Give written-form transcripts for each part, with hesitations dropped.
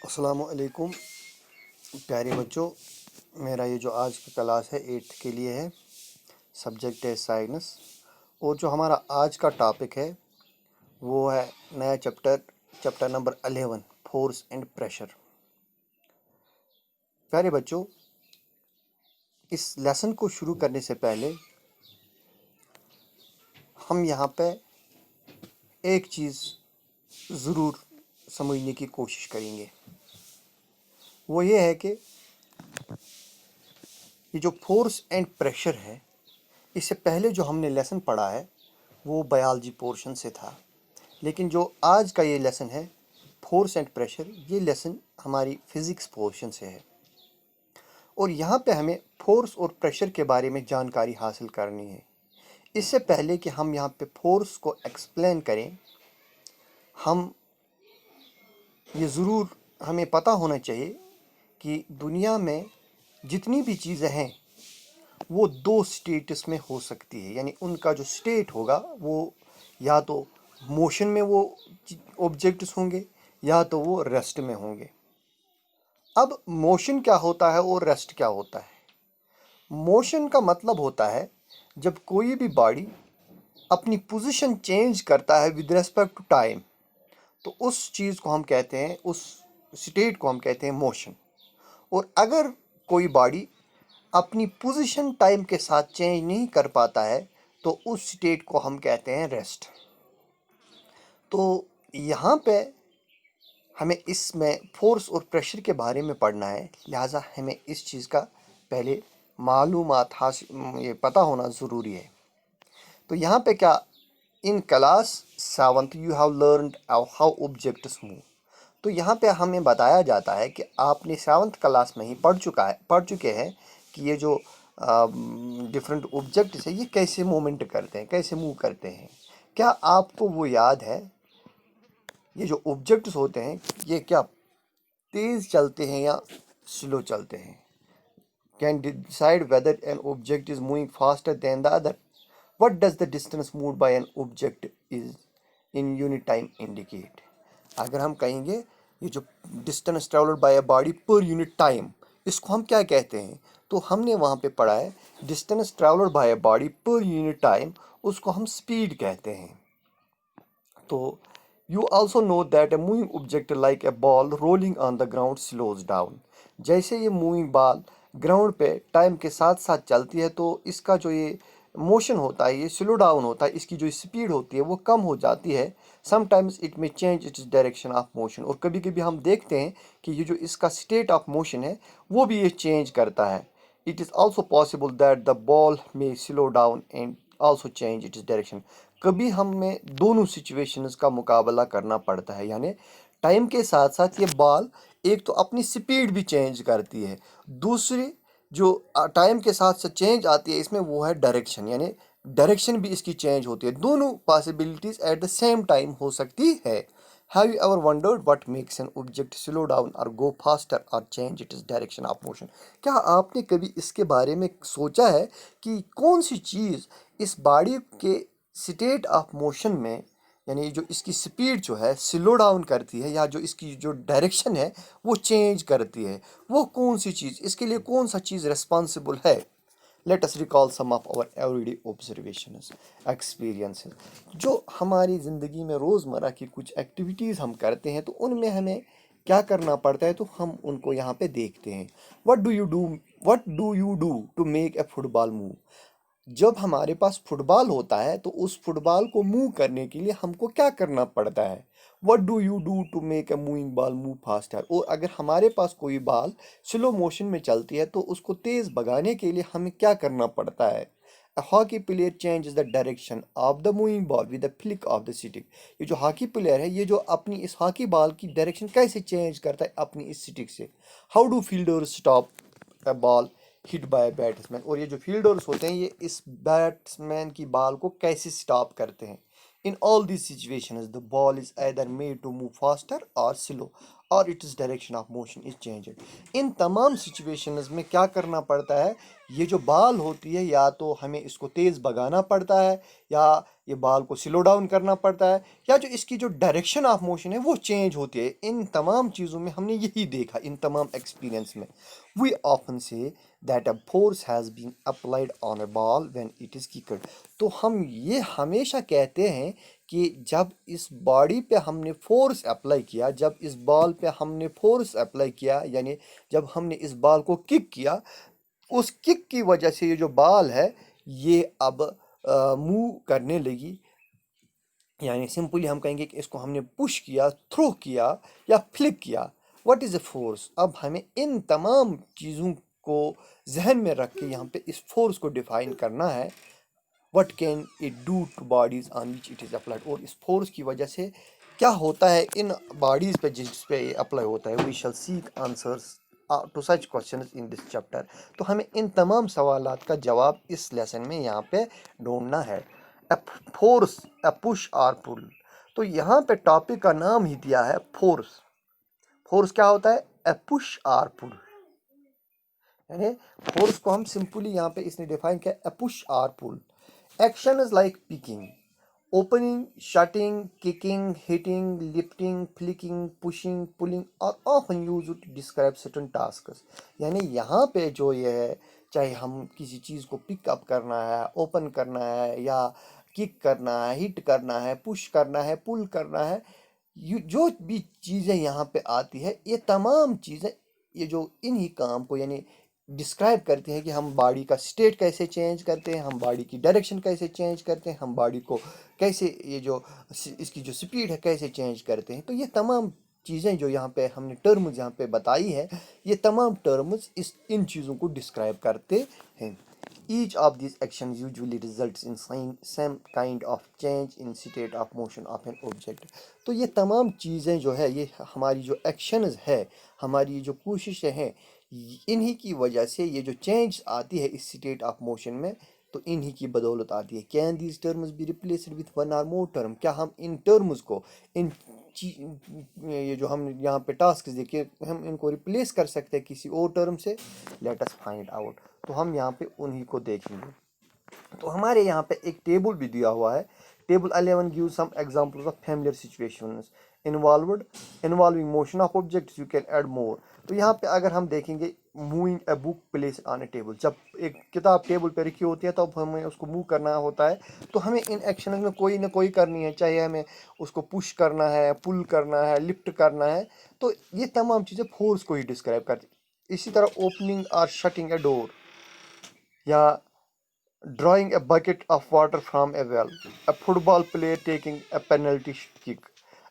अस्सलाम वालेकुम प्यारे बच्चों। मेरा ये जो आज की क्लास है 8th के लिए है। सब्जेक्ट है साइंस। और जो हमारा आज का टॉपिक है वो है नया chapter number 11, force and pressure. प्यारे बच्चों, इस लेसन को शुरू करने से पहले हम यहाँ पे एक चीज़ ज़रूर समझने की कोशिश करेंगे। वो ये है कि ये जो फोर्स एंड प्रेशर है, इससे पहले जो हमने लेसन पढ़ा है वो बायोलॉजी पोर्शन से था। लेकिन जो आज का ये लेसन है फोर्स एंड प्रेशर, ये लेसन हमारी फिज़िक्स पोर्शन से है। और यहाँ पे हमें फोर्स और प्रेशर के बारे में जानकारी हासिल करनी है। इससे पहले कि हम यहाँ पे फोर्स को एक्सप्लेन करें, हम ये ज़रूर हमें पता होना चाहिए कि दुनिया में जितनी भी चीज़ें हैं वो दो स्टेटस में हो सकती है। यानी उनका जो स्टेट होगा वो या तो मोशन में वो ऑब्जेक्ट्स होंगे या तो वो रेस्ट में होंगे। अब मोशन क्या होता है और रेस्ट क्या होता है? मोशन का मतलब होता है जब कोई भी बॉडी अपनी पोजीशन चेंज करता है विद रिस्पेक्ट टू टाइम, तो उस चीज़ को हम कहते हैं, उस स्टेट को हम कहते हैं मोशन। और अगर कोई बॉडी अपनी पोजीशन टाइम के साथ चेंज नहीं कर पाता है तो उस स्टेट को हम कहते हैं रेस्ट। तो यहाँ पे हमें इसमें फोर्स और प्रेशर के बारे में पढ़ना है, लिहाजा हमें इस चीज़ का पहले मालूमात हासिल ये पता होना ज़रूरी है। तो यहाँ पे क्या, in class 7th you have learned how objects move. तो यहाँ पे हमें बताया जाता है कि आपने 7th क्लास में ही पढ़ चुके हैं कि ये जो डिफरेंट ऑब्जेक्ट्स है ये कैसे मूवमेंट करते हैं, कैसे मूव करते हैं। क्या आपको वो याद है? ये जो ऑब्जेक्ट्स होते हैं ये क्या तेज चलते हैं या स्लो चलते हैं? Can decide whether an object is moving faster than the other. What does the distance move by an object is in unit time indicate. अगर हम कहेंगे ये जो distance travelled by a body per unit time, इसको हम क्या कहते हैं? तो हमने वहाँ पे पढ़ा है distance travelled by a body per unit time, उसको हम स्पीड कहते हैं। तो you also know that a moving object like a ball rolling on the ground slows down। जैसे ये मूविंग बॉल ग्राउंड पे टाइम के साथ साथ चलती है तो इसका जो ये मोशन होता है ये स्लो डाउन होता है, इसकी जो स्पीड होती है वो कम हो जाती है। समटाइम्स इट में change its direction of motion. और कभी कभी हम देखते हैं कि ये जो इसका स्टेट ऑफ मोशन है वो भी ये चेंज करता है। It is also possible that the ball may slow down and also change its direction. कभी हमें दोनों सिचुएशंस का मुकाबला करना पड़ता है, यानी टाइम के साथ साथ ये बॉल एक तो अपनी स्पीड भी चेंज करती है, दूसरी जो टाइम के साथ साथ चेंज आती है इसमें वो है डायरेक्शन, यानी डायरेक्शन भी इसकी चेंज होती है। दोनों possibilities at the same time हो सकती है। Have you ever wondered what makes an object slow down और गो फास्टर और change its direction of motion. क्या आपने कभी इसके बारे में सोचा है कि कौन सी चीज़ इस बॉडी के स्टेट ऑफ मोशन में, यानी जो इसकी स्पीड जो है स्लो डाउन करती है या जो इसकी जो डायरेक्शन है वो चेंज करती है, वो कौन सी चीज़, इसके लिए कौन सा चीज़ रिस्पॉन्सिबल है? Let us recall some of our everyday observations experiences. जो हमारी ज़िंदगी में रोज़मर्रा की कुछ एक्टिविटीज़ हम करते हैं तो उनमें हमें क्या करना पड़ता है, तो हम उनको यहाँ पे देखते हैं। What do you do to make a football move. जब हमारे पास फुटबॉल होता है तो उस फुटबॉल को मूव करने के लिए हमको क्या करना पड़ता है? What do you do to make a moving ball move faster. और अगर हमारे पास कोई बॉल स्लो मोशन में चलती है तो उसको तेज भगाने के लिए हमें क्या करना पड़ता है? A hockey player changes the direction of the moving ball with the flick of the stick। ये जो हॉकी प्लेयर है ये जो अपनी इस हॉकी बॉल की डायरेक्शन कैसे चेंज करता है अपनी इस स्टिक से। How do fielders stop a ball hit by batsman. और ये जो फील्डर्स होते हैं ये इस बैट्समैन की बॉल को कैसे स्टॉप करते हैं? In all these situations, the ball is either made to move faster or slow, or its direction of motion is changed. इन तमाम situations में क्या करना पड़ता है, ये जो बॉल होती है या तो हमें इसको तेज भगाना पड़ता है, या ये बॉल को स्लो डाउन करना पड़ता है, या जो इसकी जो डायरेक्शन ऑफ मोशन है वो चेंज होती है। इन तमाम चीज़ों में हमने यही देखा, इन तमाम एक्सपीरियंस में। We often say that a force has been applied on a ball when it is kicked. तो हम ये हमेशा कहते हैं कि जब इस बॉडी पे हमने फोर्स अप्लाई किया, जब इस बॉल पे हमने फोर्स अप्लाई किया, यानी जब हमने इस बॉल को किक किया, उस किक की वजह से ये जो बॉल है ये अब मूव करने लगी। यानी सिंपली हम कहेंगे कि इसको हमने पुश किया, थ्रो किया या फ्लिक किया। What is a force? अब हमें इन तमाम चीज़ों को जहन में रख के यहाँ पे इस फोर्स को डिफाइन करना है। What can it do two bodies on which it is applied, और इस फोर्स की वजह से क्या होता है इन बॉडीज पे जिस पे ये अप्लाई होता है। We shall seek answers to such questions in this chapter. तो हमें इन तमाम सवालात का जवाब इस लेसन में यहाँ पे ढूंढना है। अ फोर्स, अ पुश और पुल। तो यहाँ पे टॉपिक का नाम ही दिया है फोर्स। फोर्स क्या होता है? अ पुश और पुल। यानी फोर्स को हम सिंपली यहाँ पे इसने डिफाइन किया, अ पुश और pull. Action is like picking, opening, shutting, kicking, hitting, lifting, flicking, pushing, pulling are often used to describe certain tasks। यानी यहाँ पे जो ये है, चाहे हम किसी चीज़ को पिकअप करना है, ओपन करना है, या किक करना है, हिट करना है, पुश करना है, पुल करना है, जो भी चीज़ें यहाँ पे आती है, ये तमाम चीज़ें ये जो इन्हीं काम को यानी डिस्क्राइब करते हैं कि हम बॉडी का स्टेट कैसे चेंज करते हैं, हम बॉडी की डायरेक्शन कैसे चेंज करते हैं, हम बॉडी को कैसे ये जो इसकी जो स्पीड है कैसे चेंज करते हैं। तो ये तमाम चीज़ें जो यहाँ पे हमने टर्म्स यहाँ पे बताई है, ये तमाम टर्म्स इन चीज़ों को डिस्क्राइब करते हैं। Each of these actions usually results in some kind of change in state of motion of an object। तो ये तमाम चीज़ें जो है, ये हमारी जो एक्शंस है, हमारी जो कोशिशें हैं, इन्हीं की वजह से ये जो चेंज आती है इस स्टेट ऑफ मोशन में, तो इन्हीं की बदौलत आती है। Can these terms be replaced with one और मोर टर्म? क्या हम इन टर्म्स को, इन ये जो हम यहाँ पे टास्क देखे, हम इनको रिप्लेस कर सकते हैं किसी और टर्म से? Let us find out. तो हम यहाँ पे उन्हीं को देखेंगे। तो हमारे यहाँ पे एक टेबल भी दिया हुआ है। Table 11 gives some examples of familiar situations involving motion of objects। you can add more। तो यहाँ पे अगर हम देखेंगे, moving a book place on A table, जब एक किताब टेबल पे रखी होती है तो अब हमें उसको मूव करना होता है, तो हमें इन एक्शन में कोई ना कोई करनी है, चाहे हमें उसको पुश करना है, पुल करना है, लिफ्ट करना है। तो ये तमाम चीज़ें फोर्स को ही डिस्क्राइब करती। इसी तरह ओपनिंग और शटिंग ए डोर, या drawing a bucket of water from a well, a football player taking a penalty kick,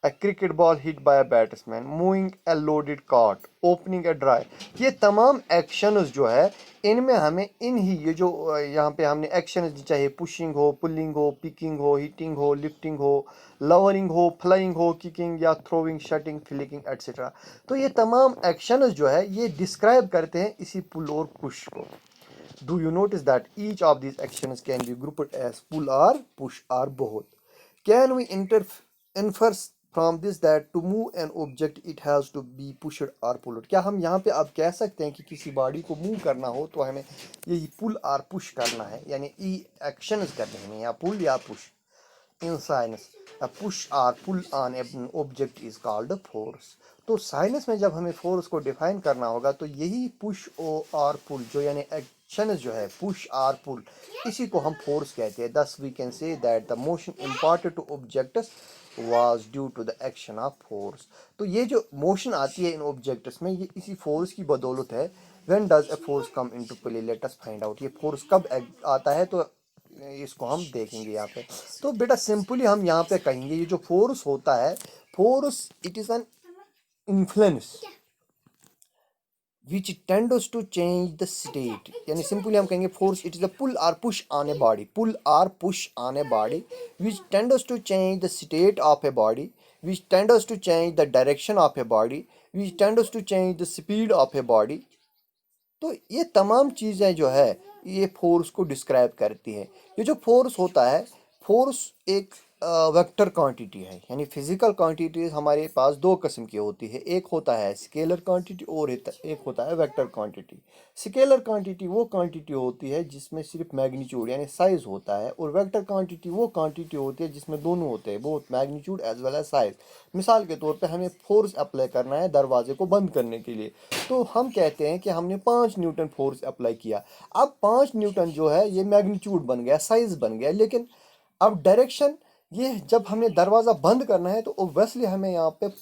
a cricket ball hit by a batsman, moving a loaded cart, opening a dry। ये तमाम actions जो है, इनमें हमें इन ही ये जो यहाँ पे हमने एक्शंस, चाहे पुशिंग हो, पुलिंग हो, पिकिंग हो, हिटिंग हो, लिफ्टिंग हो, लवरिंग हो, फ्लाइंग हो, किकिंग या थ्रोइंग, शटिंग, फ्लिकिंग एटसेट्रा। तो ये तमाम एक्शंस जो है ये डिस्क्राइब करते हैं इसी पुल और पुश को। Do you notice that each of these actions can be grouped as pull or push or both? Can we infer from this that to move an object it has to be pushed or pulled? क्या हम यहाँ पे अब कह सकते हैं कि किसी बॉडी को मूव करना हो तो हमें यही पुल और पुश करना है, यानी ई एक्शंस करने हैं, या पुल या push. In science, a push or pull on an object is called a force। तो साइंस में जब हमें फोर्स को डिफाइन करना होगा तो यही पुश और पुल जो यानी एक्शन जो है, पुश और पुल, इसी को हम फोर्स कहते हैं। thus we can say that the motion imparted to objects was due to the action of force। तो ये जो मोशन आती है इन ऑब्जेक्ट्स में, ये इसी फोर्स की बदौलत है। when does a force come into play? let us find out। ये फोर्स कब आता है, तो इसको हम देखेंगे यहाँ पे। तो बेटा सिंपली हम यहाँ पे कहेंगे, ये जो फोर्स होता है, force it is an influence which tends to change the state। यानी सिंपली हम कहेंगे फोर्स इट इज अ पुल और पुश ऑन ए बॉडी, पुल और push on a body which tends to change the state of a body, which tends to change the direction of a body, which tends to change the speed of a body। तो ये तमाम चीज़ें जो है ये force को describe करती है। ये जो फोर्स होता है, फोर्स एक वेक्टर क्वांटिटी है, यानी फिजिकल क्वांटिटीज हमारे पास दो किस्म की होती है। एक होता है स्केलर क्वांटिटी और एक होता है वेक्टर क्वांटिटी। स्केलर क्वांटिटी वो क्वांटिटी होती है जिसमें सिर्फ मैग्नीट्यूड यानी साइज होता है, और वेक्टर क्वांटिटी वो क्वांटिटी होती है जिसमें दोनों होते हैं, both magnitude as well as size. मिसाल के तौर पे हमें फोर्स अप्लाई करना है दरवाजे को बंद करने के लिए, तो हम कहते हैं कि हमने 5 न्यूटन फोर्स अप्लाई किया। अब 5 न्यूटन जो है ये मैग्नीट्यूड बन गया, साइज बन गया, लेकिन अब डायरेक्शन, ये जब हमने दरवाज़ा बंद करना है तो ओब्वियसली हमें यहाँ पे